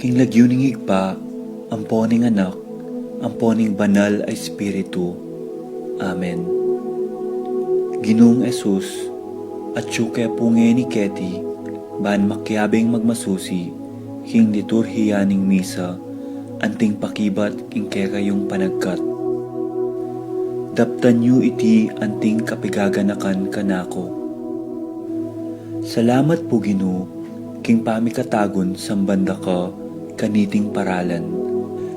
King lagyuning higpa, amponing anak, amponing banal ay Espiritu. Amen. Ginoong Esus, at syuke punge ni Keti, ban makyabing magmasusi, king liturhiyaning misa, anting pakibat king kekayong panagkat. Daptan yu iti anting kapigaganakan kanako. Salamat po Ginoo, king pamikatagon sambanda ka, kaniting paralan.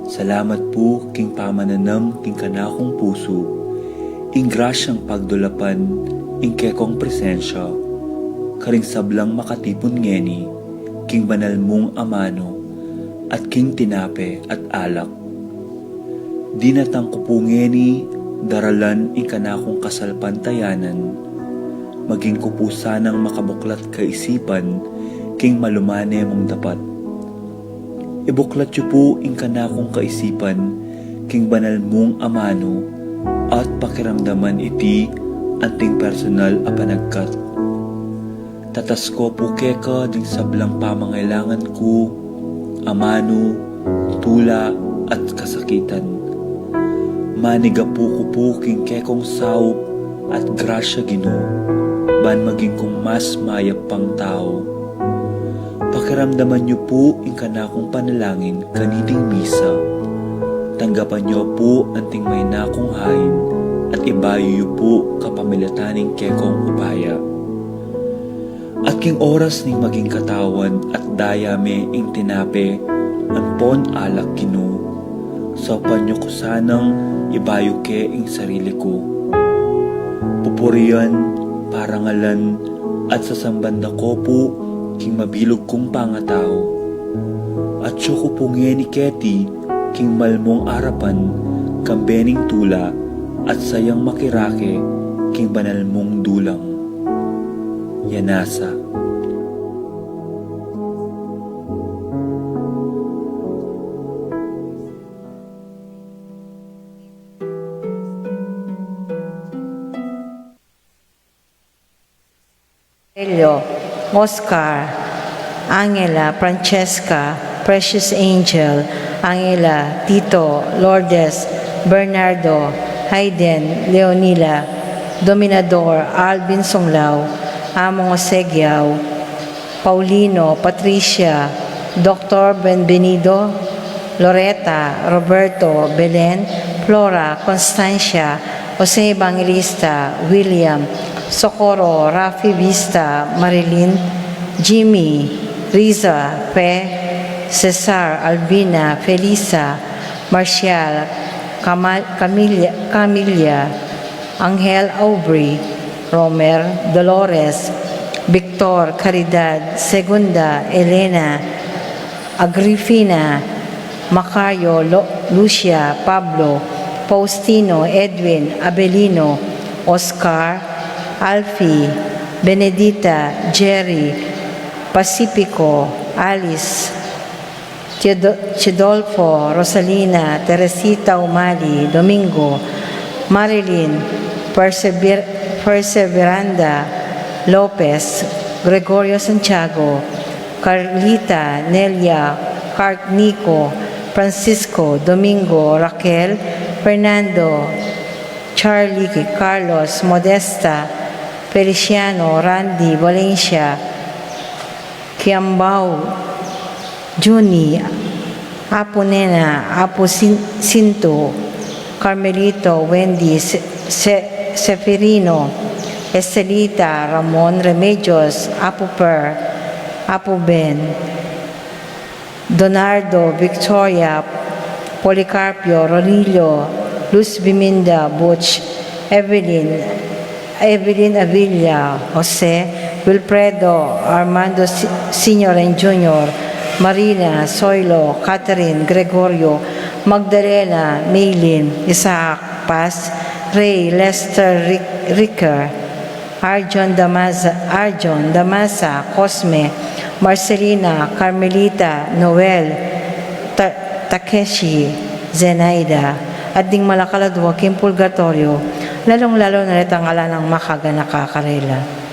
Salamat po king pamananam king kanakong puso, ing grasyang pagdulapan, ing kekong presensya, karing sablang makatipon ngeni, king banal mong amano, at king tinape at alak. Dinatang ko po ngeni, daralan ing kanakong kasalpantayanan, maging ko po sanang makabuklat kaisipan, king malumane mong dapat. Ibuklat yu po ing kanakong kaisipan, king banal mong amano, at pakiramdaman iti anting personal a panagkat. Tatas ko po keka ding sablang pamangailangan ko, amano, tula at kasakitan. Maniga po ko po king kekong saup at grasya Ginoo, ban maging kong mas mayap pang tao. Pakiramdaman niyo po ing kanakong panalangin kaniting misa. Tanggapan niyo po anting may nakong hain at ibayo niyo po kapamilataning kekong upaya. At king oras ning maging katawan at dayame ing tinape anpon alak Ginoo. Sopan niyo ko sanang ibayo ke ing sarili ko. Pupurian, parangalan at sasambanda ko po king mabilog kong pangatao. At siya ko punge ni Keti, king malmong arapan, kambening tula, at sayang makirake, king banal mong dulang. Yanasa. Oscar, Angela, Francesca, Precious Angel, Angela, Tito, Lourdes, Bernardo, Hayden, Leonila, Dominador, Alvin Songlao, Among Osegiao, Paulino, Patricia, Dr. Benvenido, Loretta, Roberto, Belen, Flora, Constancia, Jose Evangelista, William, Socorro, Rafi Vista, Marilyn, Jimmy, Riza, Pe, Cesar, Albina, Felisa, Marcial, Camilla, Angel Aubrey, Romer, Dolores, Victor, Caridad, Segunda, Elena, Agrifina, Macario, Lucia, Pablo, Faustino, Edwin, Abelino, Oscar, Alfie, Benedita, Jerry, Pacifico, Alice, Chidolfo, Rosalina, Teresita Umali, Domingo, Marilyn, Perseveranda, Lopez, Gregorio Santiago, Carlita, Nelia, Cart Nico, Francisco, Domingo, Raquel, Fernando, Charlie, Carlos, Modesta, Feliciano, Randy, Valencia, Kiambao, Juni, Apo Nena, Apo Sinto, Carmelito, Wendy, Seferino, Estelita, Ramon, Remedios, Apo Per, Apo Ben, Donardo, Victoria, Policarpio, Ronilio, Luz Biminda, Butch, Evelyn Avilla, Jose, Wilfredo, Armando Sr. and Jr., Marina, Soilo, Catherine, Gregorio, Magdalena, Maylin, Isaac, Paz, Ray, Lester, Ricker, Arjon Damasa, Cosme, Marcelina, Carmelita, Noel, Takeshi, Zenaida, at ding malakaladwa Kim Purgatorio, lalong-lalo na ang ala ng makaga nakakarela.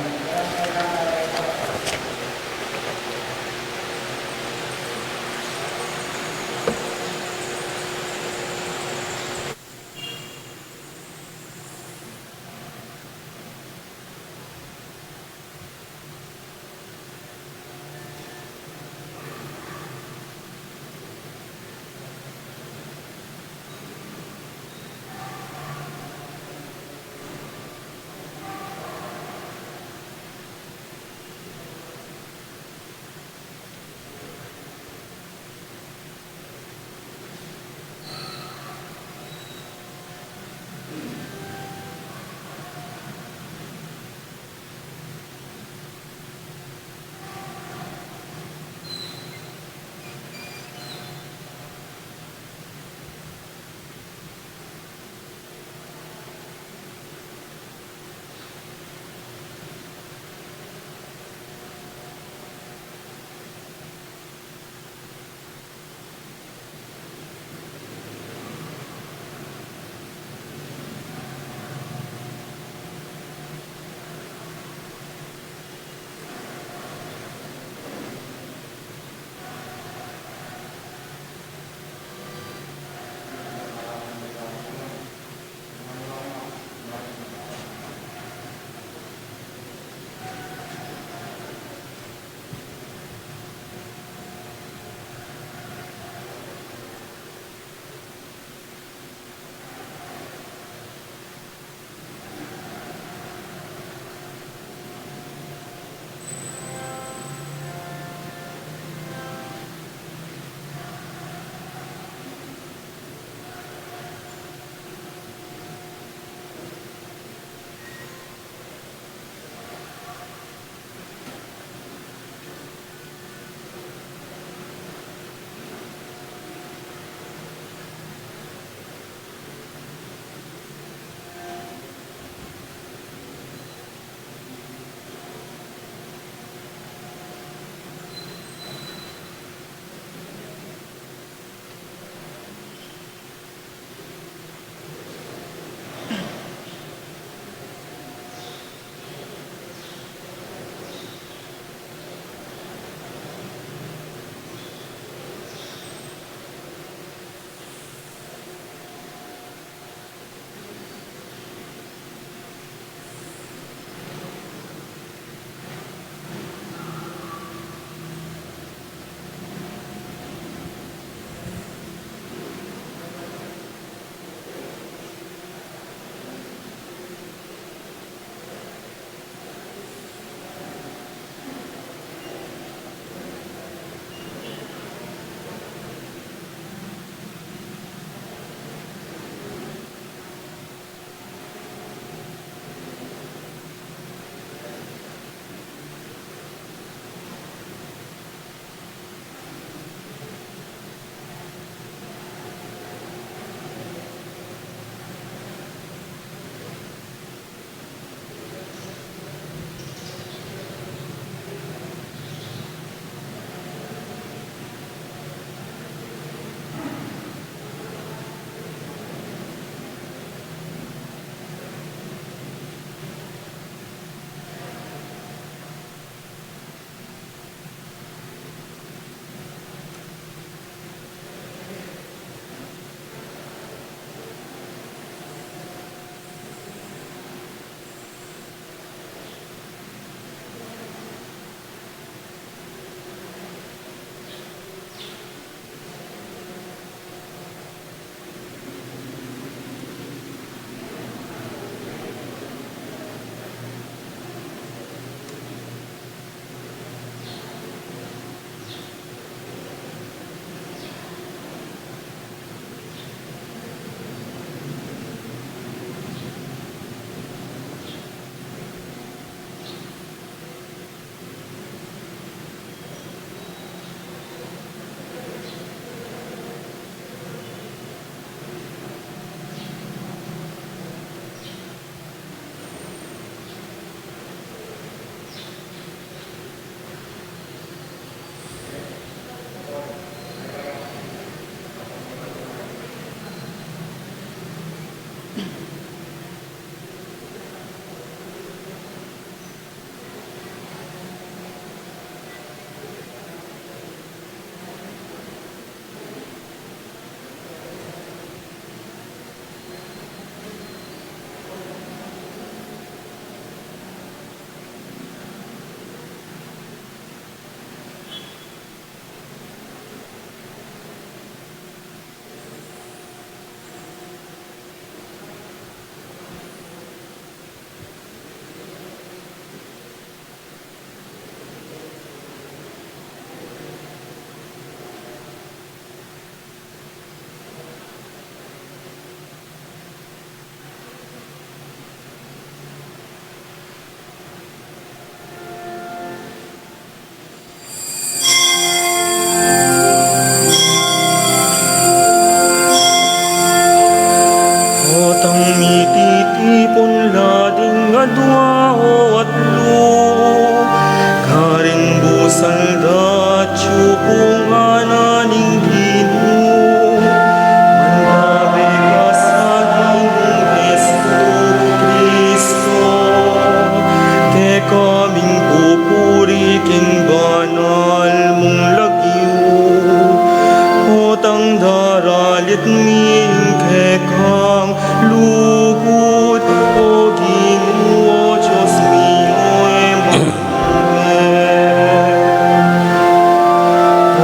Tang daralit ming kekang lugod o Ginoo Diyos miyo'y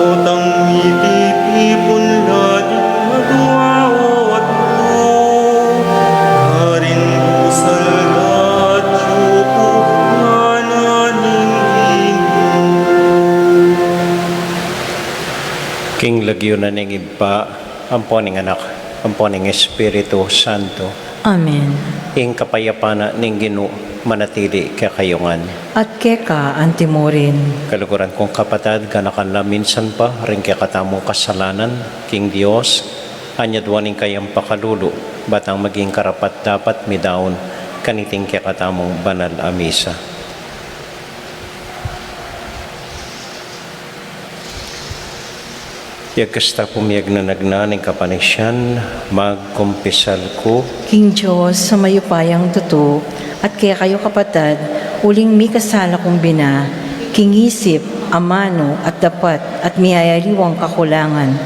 o tang mitipipon ladik madua at harin busal radyo ko ngananing King lagyo na ning iba, amponing anak, amponing Espiritu Santo, Amen. ing kapayapana ning Ginoo manatili kakayungan. At keka antimorin. Kaluguran kong kapatid, ganakan la minsan pa, rin katamong kasalanan, King Dios, anyadwaning kayang pakalulu, batang maging karapat dapat midaon, kaniting katamong banal a misa. Yagkasta pumiyag na nagnaning kapanisyan, magkumpisal ko, King Diyos, sa mayupayang tuto, at kaya kayo kapatid, uling mi kasala kong bina, kingisip, amano, at dapat, at miyayaliwang kakulangan.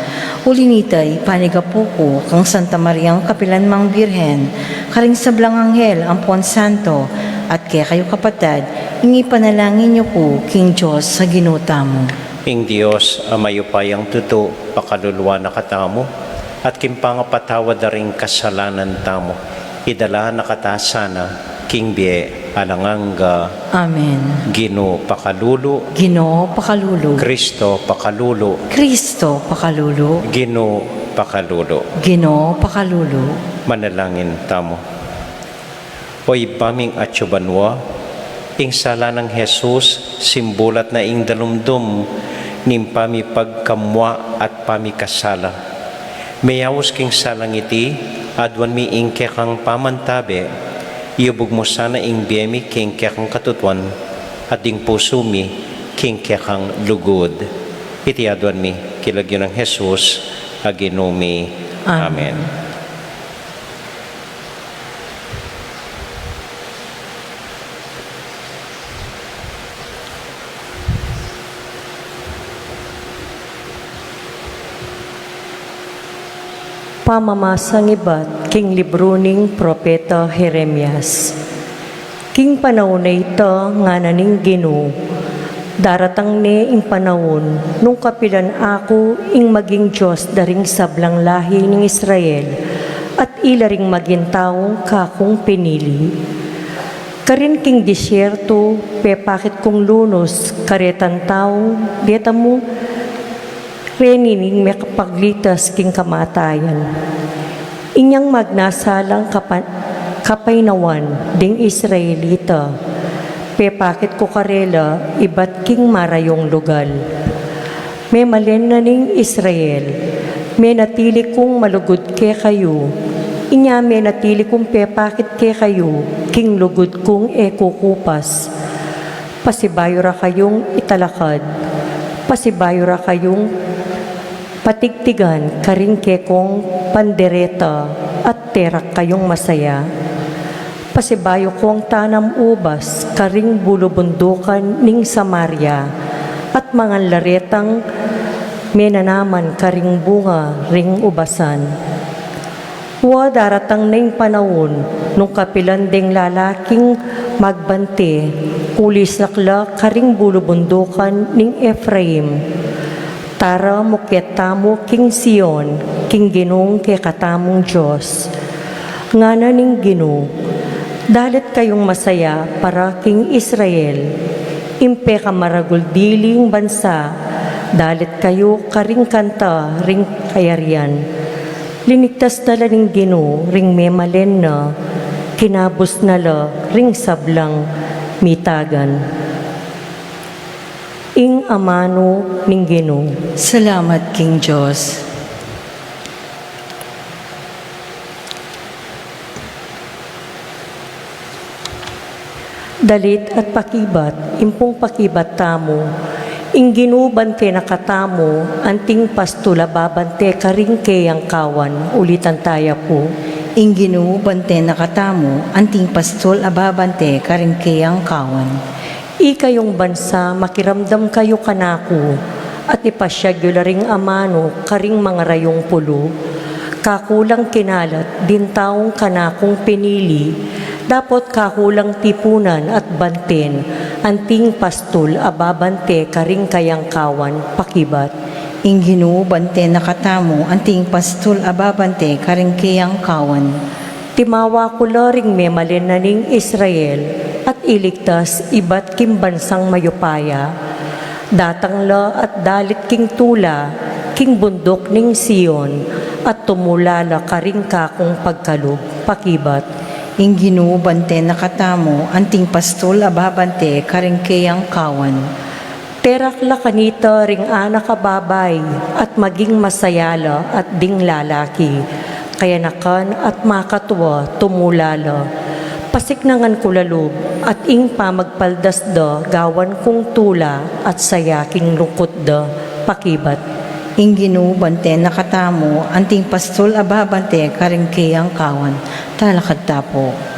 Ulinitay, panigapuko, kang Santa Mariang Kapilan Mang Birhen, karing sablang anghel, ampon santo, at kaya kayo kapatid, ingi panalangin niyo po, King Diyos, sa ginuta mo. ing Dios, amayupayang tuto, pakaluluwa na katamo, at kimpangapatawad na rin kasalanan tamo, idala na katasana, King Bie, alanganga, Amen. Ginoo pakalulu, Ginoo pakalulu, Kristo pakalulu, Kristo pakalulu, Ginoo pakalulu. Ginoo pakalulu. Manalangin tamo. Hoy paming atsubanwa, ing sala ng Jesus, simbulat na ing dalumdum, nim pami pagkamwa at pami kasala. Mayawos king salang iti, adwan mi ing kekang pamantabe, iubog mo sana ing biyemi king kekang katutwan, at ing puso mi king kekang lugod. Iti adwan mi, kilagyo ng Jesus, aginumi. Amen. Pamamasang iba't king libro ning Propeta Jeremias. King panahon na ito nga naning Ginoo, daratang ne ing panahon nung kapilan ako ing maging Diyos daring sablang lahi ning Israel at ilaring maging taong kakong pinili. Karin king disyerto, pepakit kong lunos, karetan tao, beta mo, renining may kapaglitas king kamatayan. Inyang magnasalang kapainawan ding Israelita, pepakit ko karela, iba't king marayong lugal. May malen na ning Israel, may natili kong malugod ke kayo, inya may natili kong pepakit ke kayo, king lugod kong ekukupas. Pasibayo ra kayong italakad, pasibayo ra kayong patigtigan karing kekong pandereta at terak kayong masaya. Pasibayo kong tanam ubas karing bulubundukan ning Samaria at mga laretang menanaman karing bunga ring ubasan. Wa daratang ning panahon nung kapilan ding lalaking magbante kulis lakla karing bulubundukan ning Ephraim. Tara mukyatamo king Sion, king Ginong ke katamong Diyos. Ngana ning Ginoo, dalit kayong masaya para king Israel. Impe ka maraguldiling bansa, dalit kayo karing kanta ring kayarian. Linigtas tala ning Ginoo ring memalen na, kinabos nala ring sablang mitagan. Ing amano ning Ginoo. Salamat, King Diyos. Dalit at pakibat, impong pakibat tamo, ing ginubante nakatamo, anting pastula babante karing kayang kawan, ulitan taya po. Ing Ginoo bante nakatamo, anting pastol ababante karing kayang kawan. Ikayong bansa, makiramdam kayo kanako, at ipasyagyo ring amano karing mga rayong pulo, kakulang kinalat din taong kanakong pinili, dapat kakulang tipunan at banten, anting pastol ababante karing kayangkawan pakibat. Ing Ginoo bante nakatamo, anting pastol ababante karing kiyang kawan. Timawa ko ring memalen na ning Israel at iligtas iba't kimbansang mayupaya. Datang la at dalit king tula, king bundok ning Sion, at tumulala karing kakong pagkalog, pakibat. Ing Ginoo bante nakatamo, anting pastol ababante karing kiyang kawan. Terak la kanita ring anak kababay at maging masayala at ding lalaki. Kaya nakan at makatwa tumulala. Pasiknangan kulalog at ing pamagpaldas da gawan kong tula at sayaking lungkot da pakibat. Ing Ginoo bante nakatamo, anting pastol ababante karing kiyang kawan. Talakad tapo.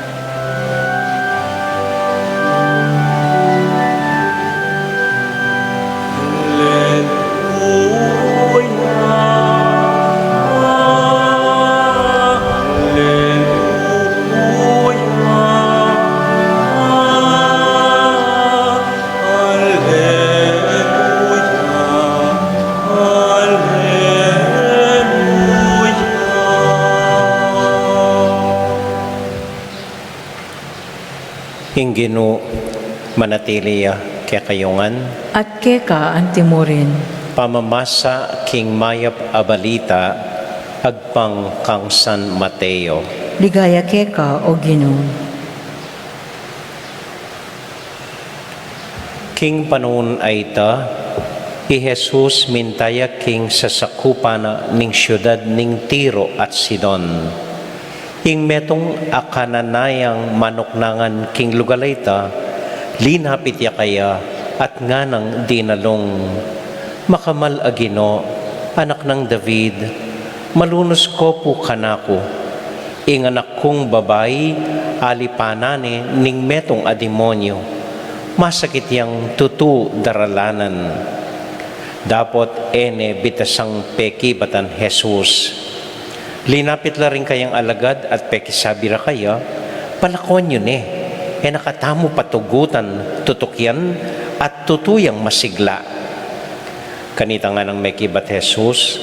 Ginoo manatiliya kaya kayungan, At keka antimurin. pamamasa king mayap abalita, agpang kang San Mateo. Ligaya keka o Ginoo. King panon ay ta, i Jesus mintaya king sasakupan ning syudad ning Tiro at Sidon. Ing metong akananayang manoknangan king lugalayta, linapit ya kaya at nganang dinalong. Makamal agino, anak ng David, malunos ko po kanako. Ing anak kong babae, alipanane ning metong ademonyo. Masakit yang tutu daralanan. Dapot ene bitasang peki batan Jesus. Linapit la rin kayang alagad at pekisabira kaya, palakon yun nakatamo patugutan, tutukyan at tutuyang masigla. Kanita nga ng mekibat Jesus,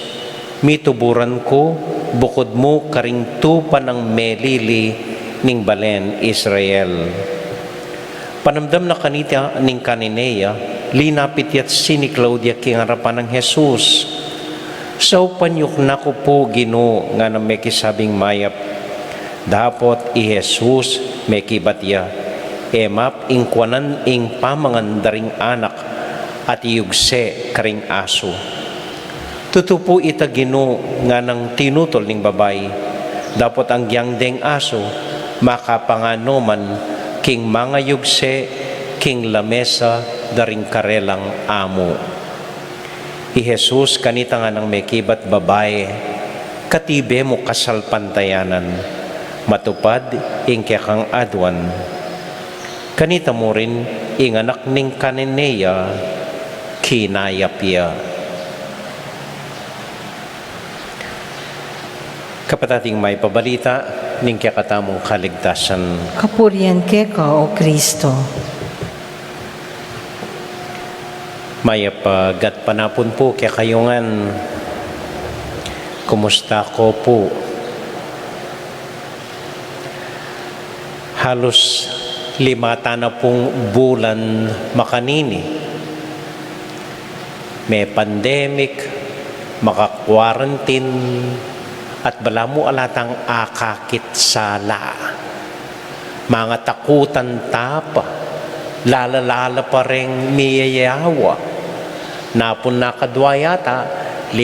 mituburan ko, bukod mo karing tupa ng melili ning balen Israel. Panamdam na kanita ning kanineya, linapit yat sini Claudia king harapan ng Jesus. So panyuk na ko po Ginoo nga na mekisabing mayap. Dapot i Jesus mekibatya. Emap ingkwanan ing pamangan daring anak at iugse karing aso. Tutupo ita Ginoo nga nang tinutol ning babay. Dapot ang gyangdeng aso makapanganoman king mga yugse king lamesa daring karelang amo. I Jesus kanita nga ng mekibat babae, katibe mo kasalpantayanan, matupad ing kang adwan. Kanita mo rin ing anak ning kanineya, kinayapya. Kapatating may pabalita, ning kakatamong kaligtasan. Kapurian keka o Kristo. Mayapagat panapon po kaya kayungan. Kumusta ko po? Halos 5 na pong bulan makanini. May pandemic, maka-quarantine, at bala mo alatang akakit sala. Mga takutan tapa, lalala pa rin miyayawa. Napon nakadwa yata, 5,000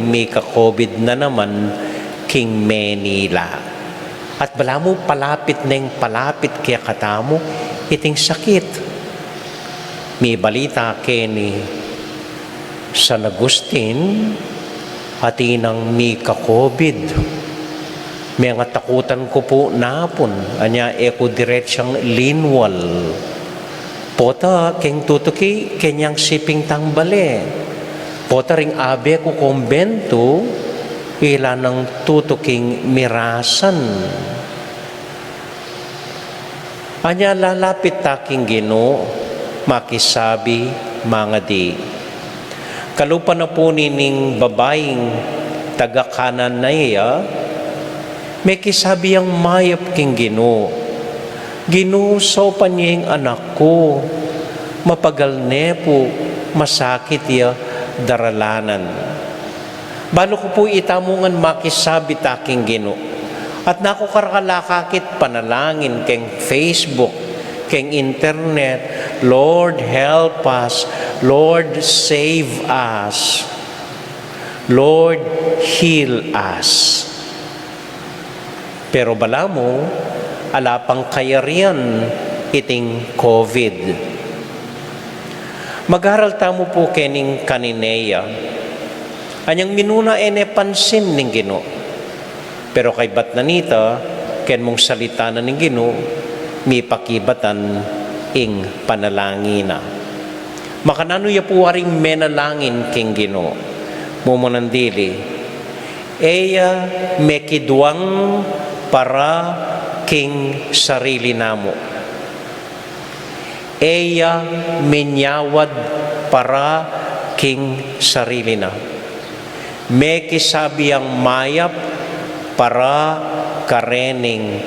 may ka-COVID na naman king Manila. At bala mo palapit na yung palapit kaya katamo, iting sakit. May balita kini San Agustin, hati ng may ka-COVID. May nga takutan ko po napon, anya eko diretsyang linwal. Pota keng tutuki kenyang siping tangbale. Pota ring abe ko kumbento ila ng tutuking mirasan. Anya lalapit taking Ginoo, makisabi mga di. Kalupa na po nining babaeng taga kanan na iya, may kisabi ang mayap king Ginoo. Ginoo, sopan niya yung anak ko. Mapagal ne po, masakit iya daralanan. Balo ko po itamungan makisabi taking Ginoo. At naku karakalakakit panalangin keng Facebook, keng internet, Lord help us, Lord save us, Lord heal us. Pero bala mo, alapang kayarian iting COVID. Mag-aral tamo po kening kanineya. Anyang minuna ene pansin ning Ginoo. Pero kay bat nanita, ken mong salita na ning Ginoo, mi pakibatan ing panalangina. Makanano ya po waring menalangin king Ginoo. Mumunandili. Eya mekidwang para king sarili namo. Eya menyawad para king sarili na. Mekisabi ang mayap para karening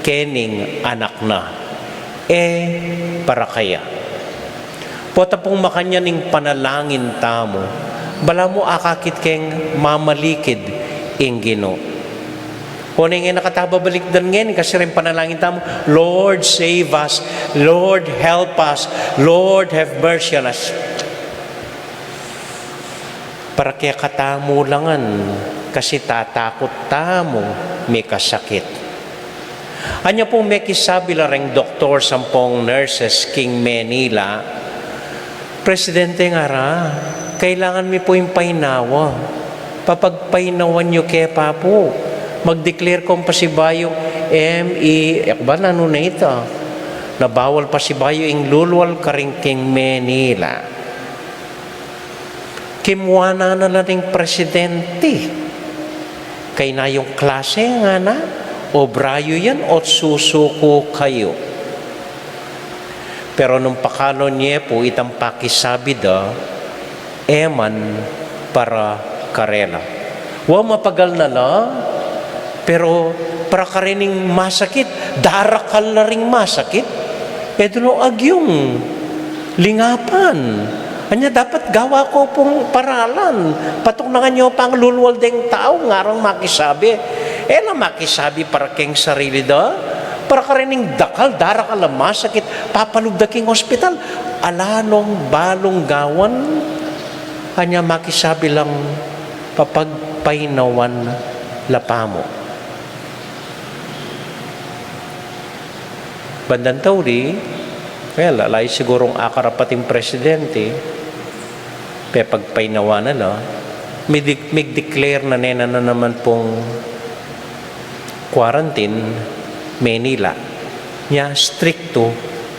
kening anak na. Para kaya. Pota pong makanya ning panalangin tamo, bala mo akakit keng mamalikid ing Ginoo. Kung nga nakatababalikdan ngayon, kasi rin panalangin tamo, Lord save us, Lord help us, Lord have mercy on us. Para kaya katamo langan, kasi tatakot tamo may kasakit. Anya pong may kisabi lareng doktor sampong nurses king Manila, Presidente nga ra, kailangan mi po yung painawa. Papagpainawan nyo kaya pa po. Mag-declare kong pasibayo ba na nun na ito? Nabawal pasibayo ing lulwal karing king Manila. Kimuana na lang ng presidente. Kay na yung klase nga na, obrayo yan o susuko kayo. Pero nung pakalo niya po, itang pakisabi da, eman para karela. Wa mapagal na la, pero para karining masakit, darakal na ring masakit. Doon agyong lingapan. Anya dapat gawa ko pong paralan. Patok na nga nyo pang lulwal deng tao, ngarang makisabi. Na makisabi para keng sarili da. Para ka rining dakal, darakal na masakit, papalubda king hospital. Alanong balong gawan. Anya makisabi lang, papagpainawan lapamo. Bandang tauri, lalay sigurong akarapating presidente, pagpainawa na la, may declare na nena na naman pong quarantine Manila. Nya stricto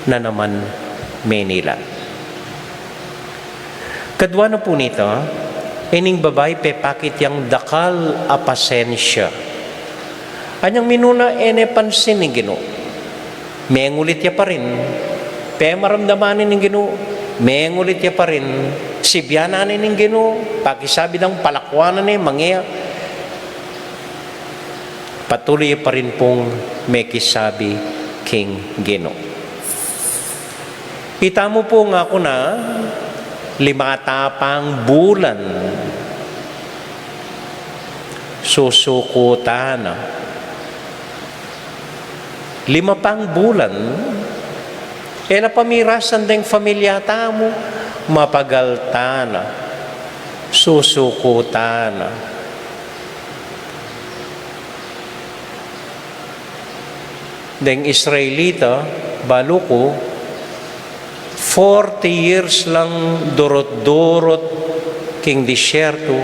na naman Manila. Kadwa na po nito, ining babay pepakit yang dakal a pasensya. Anyang minuna pansin ni Ginoo. Mengulit ya pa rin. Maramdamanin ng Ginoo. Mengulit ya pa rin. Sibyanan ng Ginoo. Pakisabi ng palakwanan ni mangya. Patuloy pa rin pong may kisabi king Ginoo. Itamo po nga ako na 5 tapang bulan susukutan na 5 pang bulan napamirasan deng familia tamo mapagaltan na susukutan na deng Israelita baluko 40 years lang durot-durot king disyerto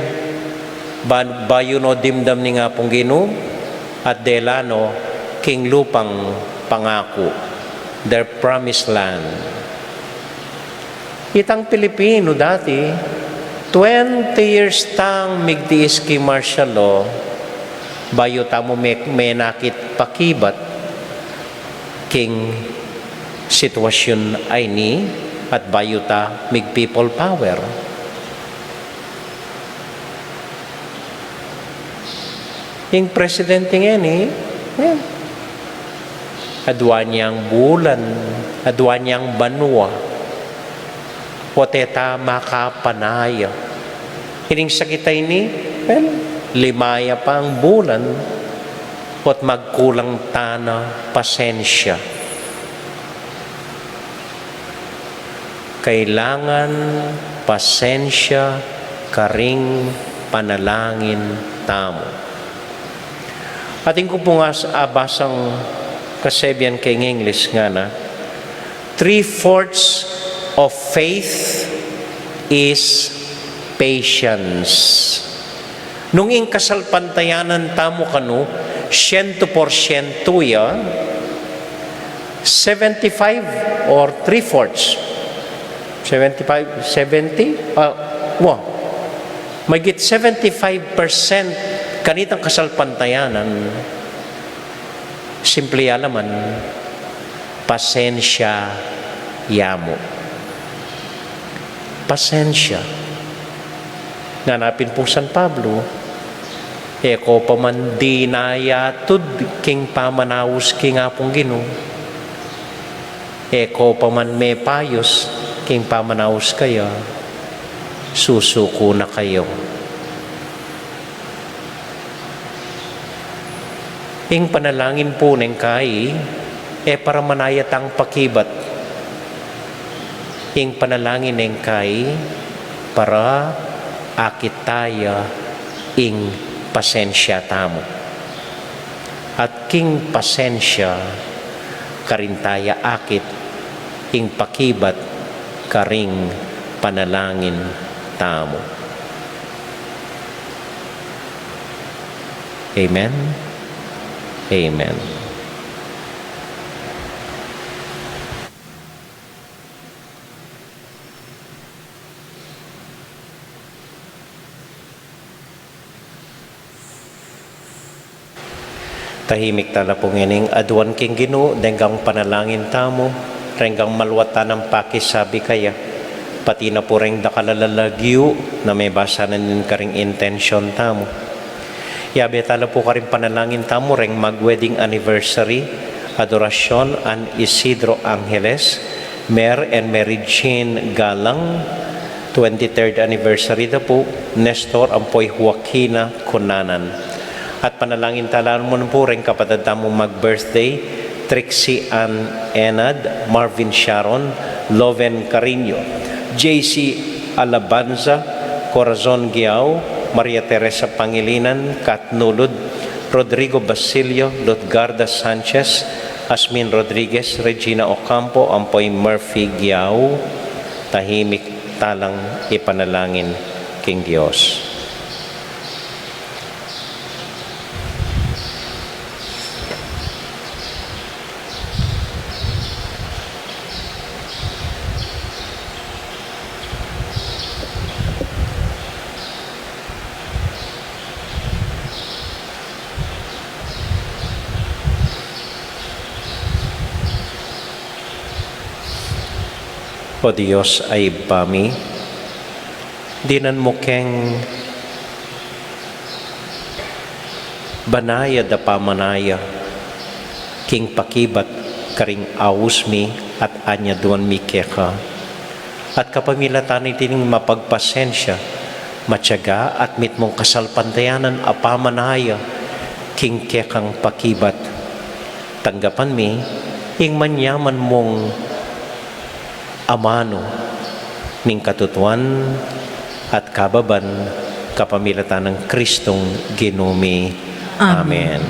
bayo no dimdam ni nga pong Ginoo at delano king lupang pangako, their promised land. Itang Pilipino dati, 20 years tang migdiis ki martial law, bayo tamo may nakit pakibat, king sitwasyon ay ni, at bayo ta mig people power. Yung presidente ngayon adwa niyang bulan, adwa niyang banwa, poteta makapanaya. Hining sakitay ni, limaya pa ang bulan, pot magkulang tana, pasensya. Kailangan pasensya, karing panalangin tamo. Ating ko po nga basang kasebyan kay English nga na, 3/4 of faith is patience. Nung ing kasalpantayanan tamo kanu, 100% ya, 75 or 3/4, 75, 70? Magit 75% kanitang kasalpantayanan, simple alaman, pasensya yamo. Pasensya. Nanapin po San Pablo, eko paman dinayatud king pamanawus king apong Ginoo. Eko paman may payos king pamanawus kaya, susuko na kayo. Ing panalangin po ng kai, para manayat ang pakibat. Ing panalangin ng kai, para akit taya ing pasensya tamo. At king pasensya, karintaya akit, ing pakibat, karing panalangin tamo. Amen. Amen. Tahimik tala po ngining aduan king Ginoo, denggang panalangin tamo, renggang malwatan ng pakisabi kaya, pati na po reng dakalalagyo na may basa na din karing intention tamo. Yabe tala po karing panalangin tamo reng mag-wedding anniversary, adorasyon an Isidro Angeles, Mer and Mary Jane Galang, 23rd anniversary na po, Nestor Ampoy Joaquina Cunanan. At panalangin talaan mo po rin kapatid tamo mag-birthday, Trixie Ann Enad, Marvin Sharon, Loven Carino, JC Alabanza, Corazon Giao, Maria Teresa Pangilinan, Kat Nulud, Rodrigo Basilio, Lutgarda Sanchez, Asmin Rodriguez, Regina Ocampo, Ampoy Murphy Giao. Tahimik talang ipanalangin king Diyos. O Diyos ay bami, dinan mo keng banaya da pamanaya, king pakibat karing awus mi at anya duan mi keka. At kapamilatan itining mapagpasensya, matyaga at mit mong kasalpantayanan a pamanaya, king kekang pakibat. Tanggapan mi, ing manyaman mong amano ning katutuan at kababan kapamilatan ng Kristong Ginumi. Amen.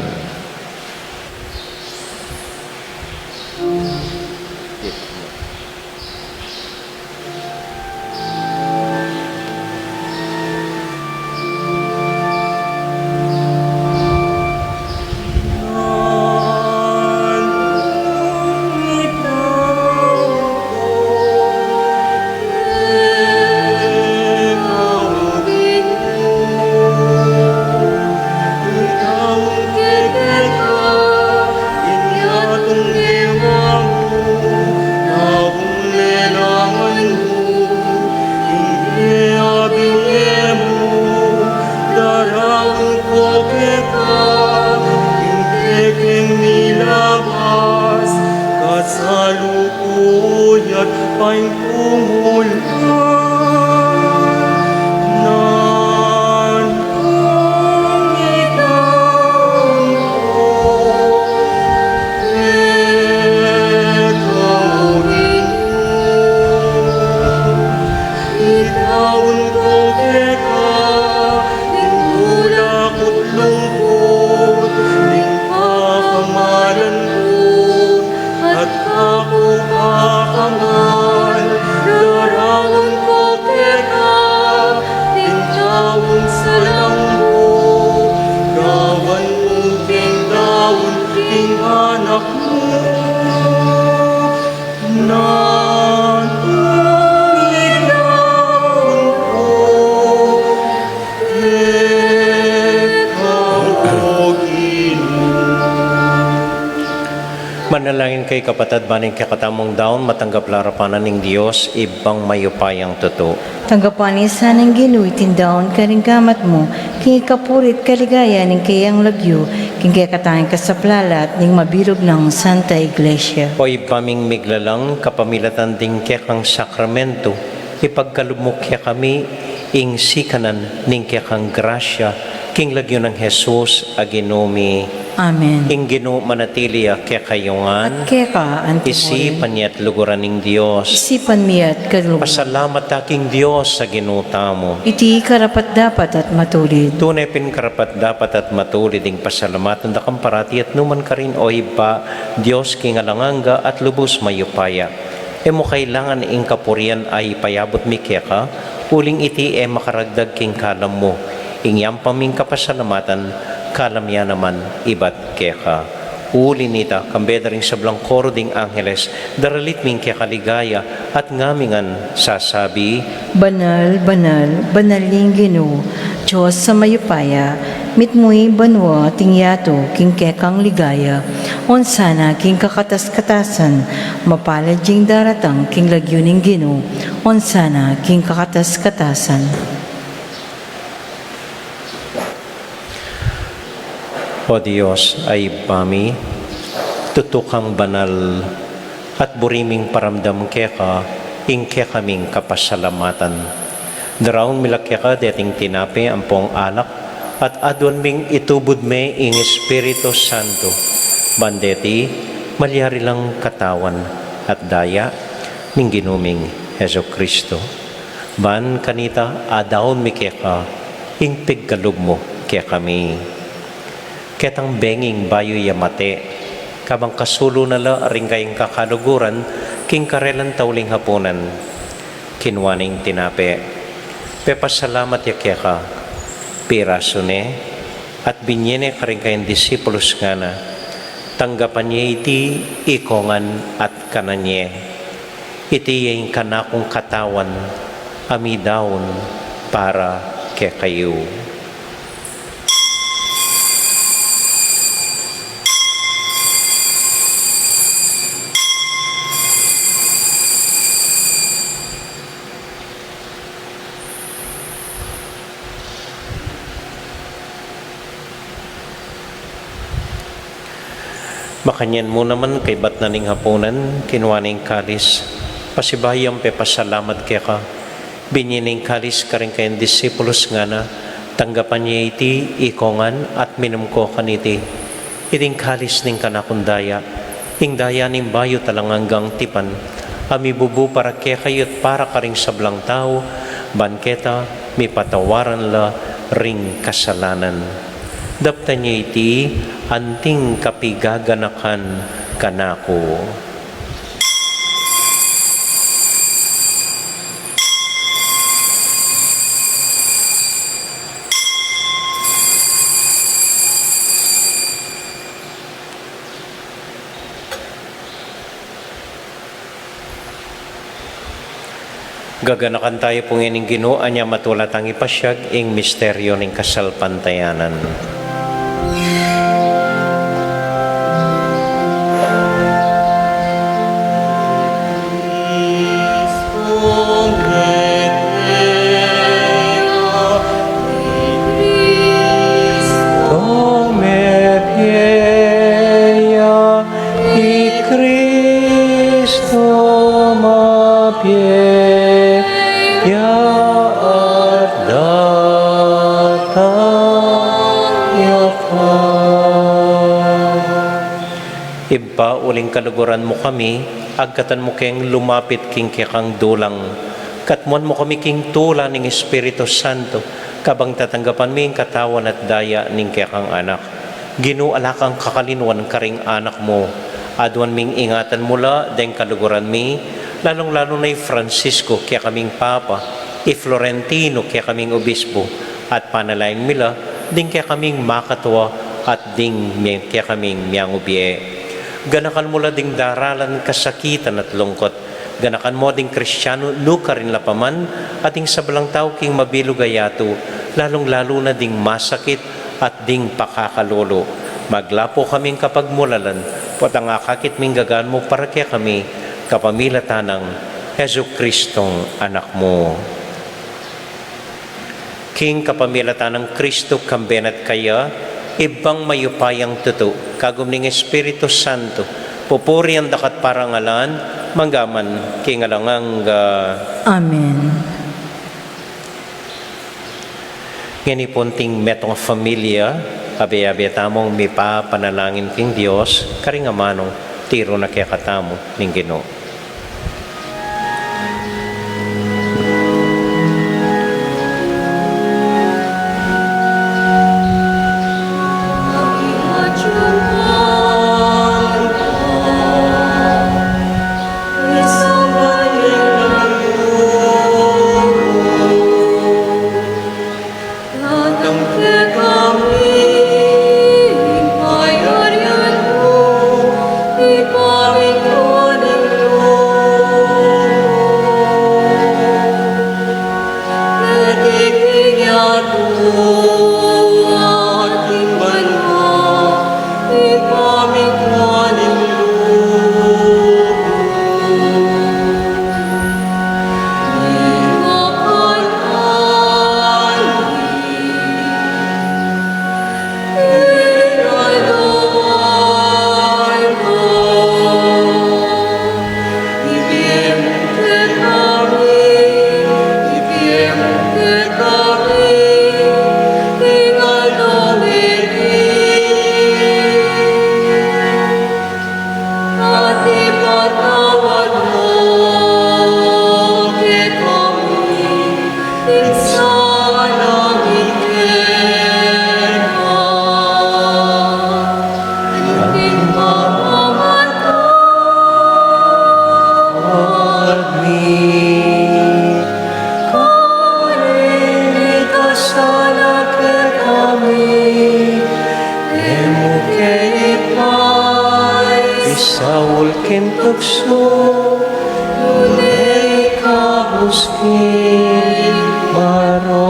at lungkot, ning pakamalan ko, at ako pakamal, darawon ko keka, tinjawon sa langko, gawan mo king daon, king anak mo, Manalangin kay kapatid baning kakatamong daon, matanggap larapanan ng Diyos, ibang mayupayang totoo. Tanggapan ni sanang ginuy tindaon karing gamat mo, king ikapurit kaligaya ning kayang lagyo, king kaya katangin kasaplalat ning mabilog ng Santa Iglesia. O ipaming miglalang kapamilatan ding kekang sakramento, ipagkalubmok kya kami, ing sikanan ning kekang grasya, king lagyo ng Jesus aginumi. Amen. Ing ginu manatilia kya kayungan, Kaya ka, isipan niya't luguran ng Diyos. isipan miat kalug. Pasalamat aking Diyos sa ginuta mo. Iti karapat dapat at matulid. Tunay karapat dapat at matulid ing pasalamatan da kamparati at numan ka rin o iba, Diyos kingalanganga at lubos mayupaya. E mo kailangan ing kapurian ay payabot mi ka, uling iti makaragdag king kalam mo. Ing yampaming kapasalamatan, kalam ya naman ibat keka. Uli nita, kambeda rin sa blangkoro ding angeles, daralit ming kaligaya at ngamingan sasabi, Banal, banal, banaling Ginoo, Diyos sa mayupaya, mitmoy banwa tingyato king kekang ligaya, on sana king kakatas-katasan, mapalad jing daratang king lagyo ning Ginoo, on sana king kakatas-katasan. O Diyos ay bami, tutukang banal at buriming paramdam keka, ing kaming kapasalamatan. Daraon milakya ka deting tinapi ang pong alak, at adwan ming itubod me ing Espiritu Santo. Bandeti, malyari lang katawan at daya, ning ginuming Heso Kristo. Ban kanita adaon mi keka, ing pigkalub mo kaya kami. Ketang benging bayo yamate, kabang kasulo na la ring kayong kakaluguran, king karelan tauling hapunan, kinwaning tinape. Pepasalamat ya ka, piraso ne, at binyene ka rin kayong disipulos nga na, tanggapan niya iti ikongan at kananye. Iti yung kanakong katawan, amidaon para kaya kayo. Makanyan mo naman kay bat na ning hapunan, kinwaning kalis, pasibayang pepasalamat kaya ka, binyining kalis ka rin kayong disipulos nga na, tanggapan niya iti ikongan at minum ko kaniti, iting kalis ning kanakundaya, ing daya ning bayo talang hanggang tipan, amibubu para kaya kayo't para ka rin sablang tao, banketa, may patawaran la ring kasalanan. Dapta niya iti, anting kapigaganakan kanako. Gaganakan tayo pong ining Ginoo, anya matulat ang ipasyag ing misteryo ning kasalpantayanan. Iba uling kaluguran mo kami, agkatan mo keng lumapit king kekang dulang. Katmuan mo kami king tula ng Espiritu Santo, kabang tatanggapan mi katawan at daya ning kang anak. Ginuala kang kakalinuan karing anak mo. Adwan ming ingatan mula deng kaluguran mi, lalong-lalo na Francisco kaya kaming Papa, Florentino kaya kaming Obispo, at panalaing mila, ding kaya kaming makatwa at ding kaya kaming miyang ubiye. Ganakan mula ding daralan kasakitan at lungkot. Ganakan mo ding Kristyano nuka rin lapaman at ding sabalang tao king mabilugayato, lalong-lalo na ding masakit at ding pakakalolo. Maglapo kaming kapag mulalan, ang akakit ming gagaan mo para kaya kami, kapamilatan ng Hesu Kristong anak mo. King kapamilatan ng Kristo kambenat kaya, ibang mayupayang tuto, kagum ning Espiritu Santo, pupuri ang dakat parangalan, manggaman, kingalangang Amen. Nginipunting metong familia, abi-abi tamong mipa panalangin king Dios, karingamanong tiro na kaya katamo ning Ginoo. Saul ken tukso, Lunay kabuskin maro.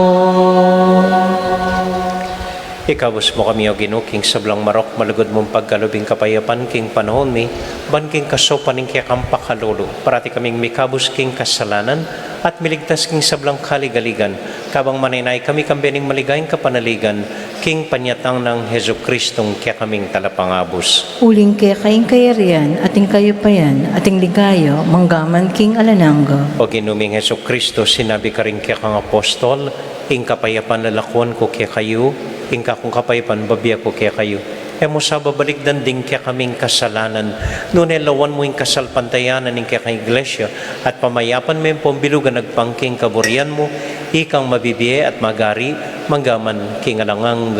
Ikabus mo kami o Ginoo king sablang marok, malugod mong pagkalubing kapayapan king panahon mi, ban king kasopan ning kaya kang pakalolo, parati kaming mikabus king kasalanan, at miligtas king sablang kaligaligan, kabang maninay kami kambening maligayang kapanaligan, king panyatang ng Hesu Kristong kaya kaming talapangabos. Uling kaya kayong kayarian, ating kayo pa yan, ating ligayo, manggaman king alanangga. O Ginuming Hesu Kristo, sinabi ka rin kaya kang apostol, ing kapayapan lalakwan ko kaya kayo, ing kakong kapayapan babiya ko kaya kayo. Mo sa babalikdan din kaya kaming kasalanan. Noon lawan mo yung kasalpantayanan ng kaya kang iglesia at pamayapan mo yung pambilugan nagpangking kaburian mo, ikang mabibiye at magari, manggaman kingalangang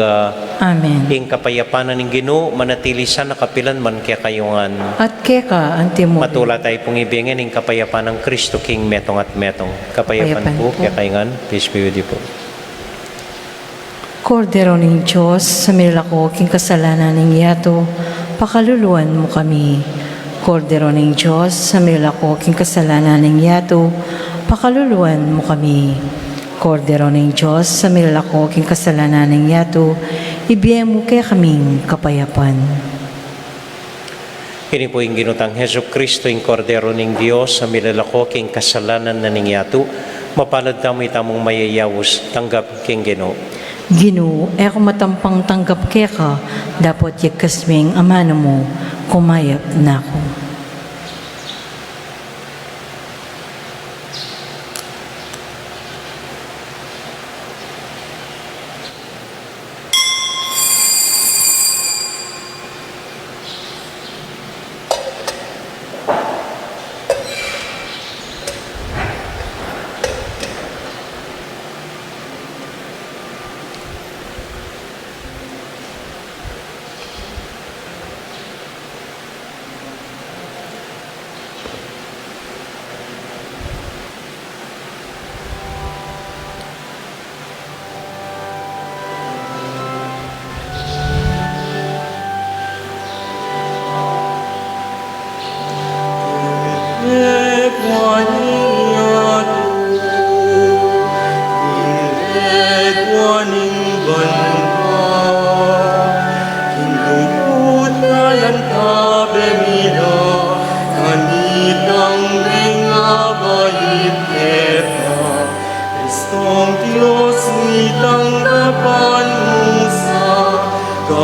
Amen. ing kapayapanan ng Ginoo, manatili sa nakapilan man kaya kayungan. At keka, antimo. Matula tayo pong ibigin ng kapayapaan ng Kristo King metong at metong. Kapayapan Kapayapan po, po. kaya kayungan. Peace be with you po. Kordero ng Diyos, sa milako king kasalanan ng yato, pakaluluan mo kami. Kordero ng Diyos, sa milako king kasalanan ng yato, pakaluluan mo kami. Kordero ng Diyos, sa milako king kasalanan ng yato, ibigay mo kaya kaming kapayapan. Kini po yung ginutang Hesu Kristo, yung kordero ng Diyos, sa milalako king kasalanan na ninyato, mapalad tamo'y tamong mayayawos, tanggap king Ginoo. Ginoo, ako matampang tanggap keka, dapat yagkasming amano mo, kumayap na ako.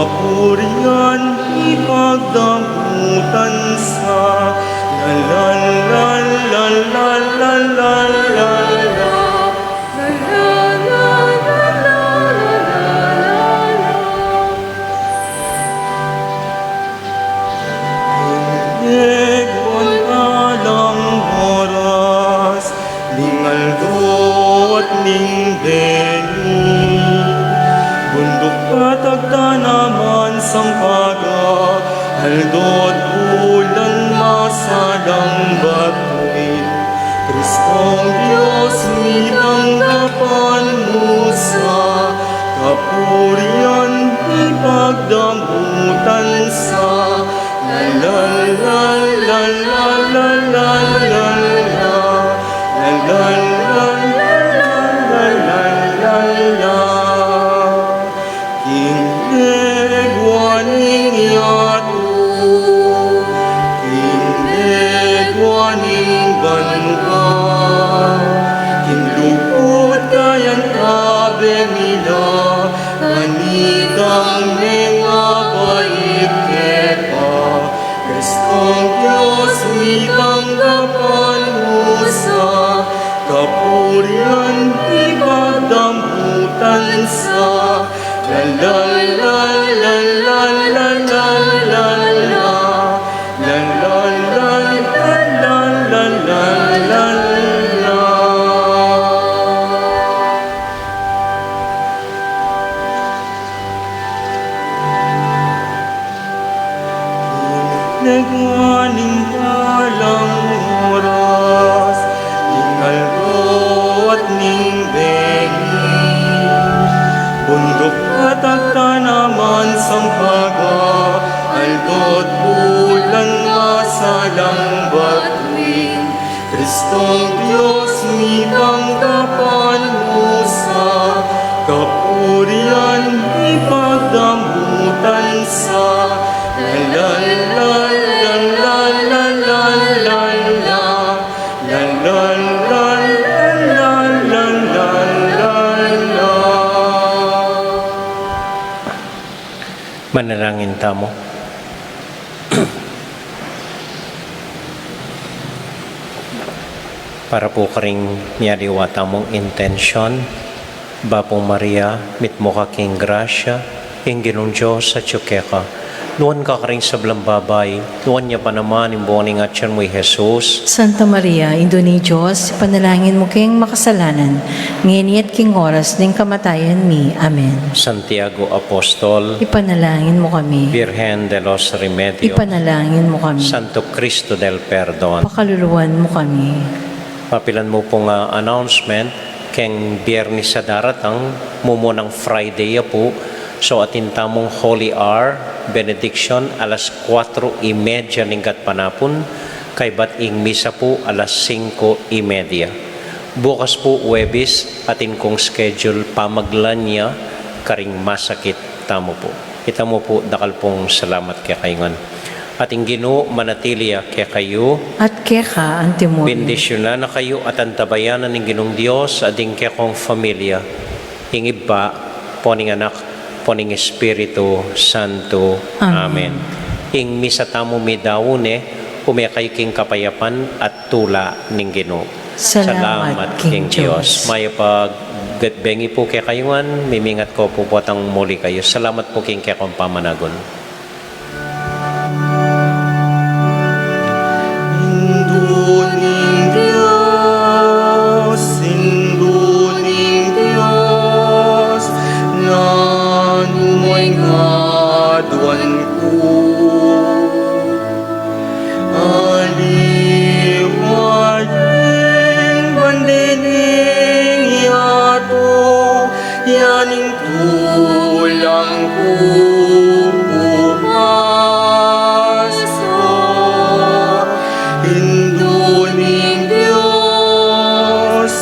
kapurian ipagdamutan sa la la la la la la la la. Egon alang oras, lingaldo at ningbeni, bundok patagta naman sampaga, haldot ulan masalang batuin. Kristong Diyos, mitanggapan mo sa kapurian, ipagdamutan sa la la la la la la la la la la la la la la. Kinegwaning yato, kinegwaning banwa, kinlupot kayan tabe nila, anitang mga bait kepa. Kristong Diyos, mitanggapan mo sa kapurian, ipagdamutan sa la la la la la la la la la la la la la la la la. Nagwaning palang oras, lingaldo at ningbeni, bundok patagta naman sampaga, aldot ulan masalang batuin. Kristong Diyos, mitanggapan mo sa kapurian, ipagdamutan sa la la la la la la la la la la la la la. Manalangin tamo. Para po karing niyariwata mong intensyon, Bapong Maria, mitmo ka king grasya, king ginong Diyos sa tsukeka. Luan ka karing sa blambabay, luan niya pa naman imbuaning atyan mo'y Jesus. Santa Maria, Indo ni Diyos, panalangin mo kayong makasalanan, ngayon at king oras ng kamatayan mi. Amen. Santiago Apostol, Ipanalangin mo kami. Virgen de los Remedios, Ipanalangin mo kami. Santo Cristo del Perdon. Pakaluluwan mo kami. Papilan mo pong announcement, keng biyernes sa daratang, mumunang Friday po, so atin tamong Holy Hour, benediction, alas 4:30 ningkat panapon, kay bating misa po, alas 5:30. Bukas po, Huwebes, atin kong schedule pamaglanya, karing masakit tamo po. Kita mo po, dakal pong salamat kay kayongan. Ating Ginoo manatiliya kay kayo, At keka, antimoy. bendisyonan na kayo at antabayanan ng Ginong Diyos, ading kay kong familia, hingib ba, poning anak, poning Espiritu Santo. Amen. Ing misa tamo mi daune, umekay king kapayapan at tula ng Ginoo. Salamat, King Diyos. Maya pag gatbengi po kay kayuan, mimingat ko po potang muli kayo. Salamat po king kay kong pamanagon. Induning Diyos, nanumoy ngaduan ko. Aliwayin bandining yato, yaning tulang ko upasa. Induning Diyos,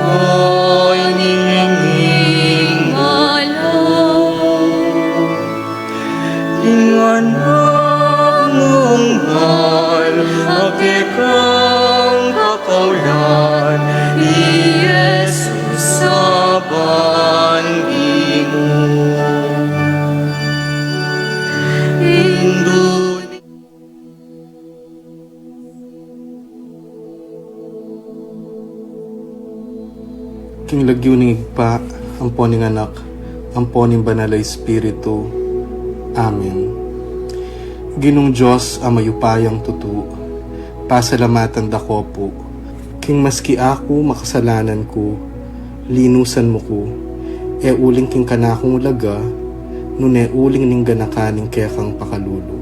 ay ninging alaw. Inganak mong mahal, akikang kakaulan, ni Jesus sa king lagyo ning igpa, ampo ning anak, ampo ning banal a Espiritu. Amen. Ginong Diyos a mayupayang tutu, pasalamatan dako po, king maski ako makasalanan ko, linusan mo ko, e uling king kanakong laga, nune uling ning ganakaning kaya kang pakalulu.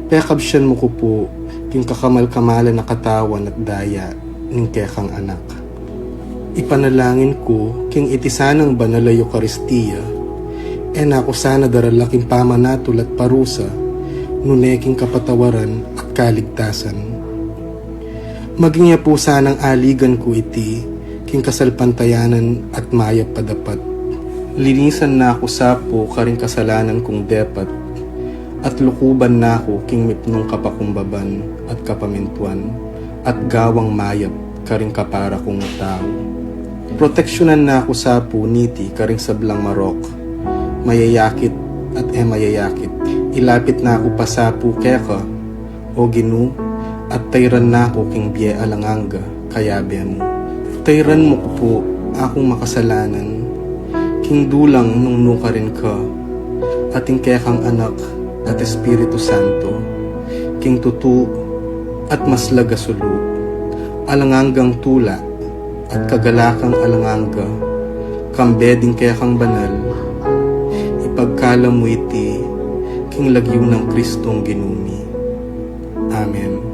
Pekabsyan mo ko po, king kakamal-kamalan na katawan at daya, ning kaya kang anak. Ipanalangin ko, king itisanang banal a Eucharistia, e nako sana daralaking pamanatol at parusa, nuneking kapatawaran at kaligtasan. Maging po sanang aligan ko iti, king kasalpantayanan at mayap padapat. Linisan na ako sapo karing kasalanan kong depat, at lukuban na ako king mipnong kapakumbaban at kapamintuan, at gawang mayap karing kapara kong tao. Proteksyonan na ako sapo niti karing sablang marok, mayayakit at mayayakit. Ilapit na ako pasapo keka, o Ginu, at tayran na ako king biye alanganga, kayabe mo. Tayran mo ko po akong makasalanan, king dulang nung nuka rin ka, ating kekang anak at Espiritu Santo, king tutu at maslaga sulu, alanganggang tula at kagalakang alanganga, kambeding kekang banal, ipagkala mo iti, king lagyo ng Kristong ginumi. Amen.